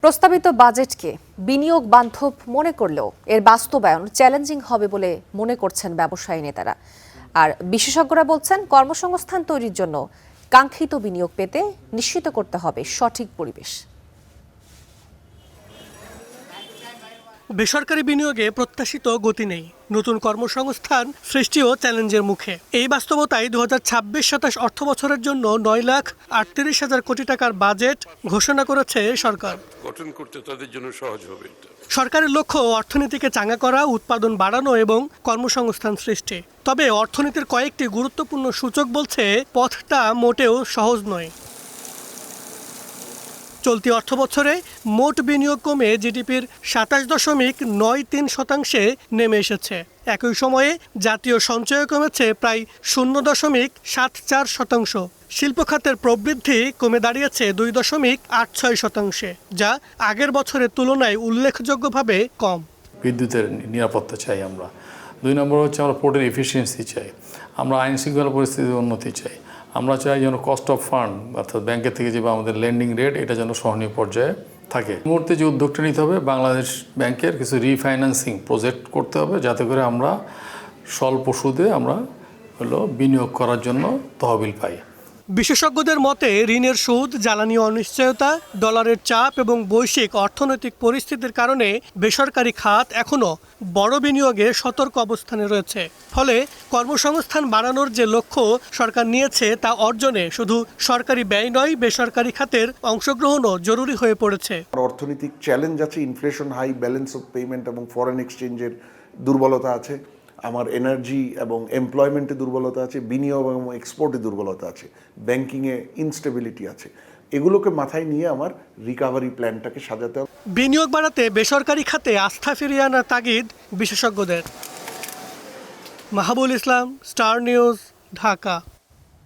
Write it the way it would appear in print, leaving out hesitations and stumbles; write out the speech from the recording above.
প্রস্তাবিত বাজেটকে বিনিয়োগ বান্ধব মনে করলেও এর বাস্তবায়ন চ্যালেঞ্জিং হবে বলে মনে করছেন ব্যবসায়ী নেতারা। আর বিশেষজ্ঞরা বলছেন কর্মসংস্থান তৈরির জন্য কাঙ্ক্ষিত বিনিয়োগ পেতে নিশ্চিত করতে হবে সঠিক পরিবেশ। বেসরকারি বিনিয়োগে প্রত্যাশিত গতি নেই, নতুন কর্মসংস্থান সৃষ্টিও চ্যালেঞ্জের মুখে। এই বাস্তবতায় 2026-27 অর্থ বছরের জন্য 9,38,000 কোটি টাকার বাজেট ঘোষণা করেছে সরকার। গঠন করতে তাদের জন্য সহজ হবে। সরকারের লক্ষ্য অর্থনীতিকে চাঙ্গা করা, উৎপাদন বাড়ানো এবং কর্মসংস্থান সৃষ্টি। তবে অর্থনীতির কয়েকটি গুরুত্বপূর্ণ সূচক বলছে পথটা মোটেও সহজ নয়। চলতি অর্থবছরে মোট বিনিয়োগ কমে জিডিপির 27.93% নেমে এসেছে। একই সময়ে জাতীয় সঞ্চয় কমেছে প্রায় 0.74%। শিল্প খাতের প্রবৃদ্ধি কমে দাঁড়িয়েছে 2.86%, যা আগের বছরের তুলনায় উল্লেখযোগ্যভাবে কম। বিদ্যুতের নিরাপত্তা চাই আমরা। 2 নম্বর হচ্ছে আমরা পোর্টের এফিসিয়েন্সি চাই। আমরা আইন শৃঙ্খলা পরিস্থিতির উন্নতি চাই। আমরা চাই যেন কস্ট অফ ফান্ড অর্থাৎ ব্যাংকের থেকে যে আমাদের লেন্ডিং রেট এটা যেন সহনীয় পর্যায়ে থাকে। এই মুহূর্তে যে উদ্যোগটা নিতে হবে, বাংলাদেশ ব্যাংকের কিছু রিফাইন্যান্সিং প্রজেক্ট করতে হবে যাতে করে আমরা স্বল্প সুদে আমরা বিনিয়োগ করার জন্য তহবিল পাই। বিশেষজ্ঞদের মতে ঋণের সুদ, জ্বালানি অনিশ্চয়তা, ডলারের চাপ এবং বৈশ্বিক অর্থনৈতিক পরিস্থিতির কারণে বেসরকারি খাত এখনও বড় বিনিয়োগে সতর্ক অবস্থানে রয়েছে। ফলে কর্মসংস্থান বাড়ানোর যে লক্ষ্য সরকার নিয়েছে তা অর্জনে শুধু সরকারি ব্যয় নয়, বেসরকারি খাতের অংশগ্রহণও জরুরি হয়ে পড়েছে। অর্থনৈতিক চ্যালেঞ্জ আছে, inflation high, balance of payment এবং ফরেন এক্সচেঞ্জের দুর্বলতা আছে, আমার এনার্জি এবং এমপ্লয়মেন্টে দুর্বলতা আছে, বিনিয়োগ এবং এক্সপোর্টে দুর্বলতা আছে, ব্যাংকিংয়ে ইনস্টেবিলিটি আছে। এগুলোকে মাথায় নিয়ে আমার রিকভারি প্ল্যানটাকে সাজাতে হবে। বিনিয়োগ বাড়াতে বেসরকারি খাতে আস্থা ফিরিয়ে আনার তাগিদ বিশেষজ্ঞদের। মাহবুল ইসলাম, স্টার নিউজ, ঢাকা।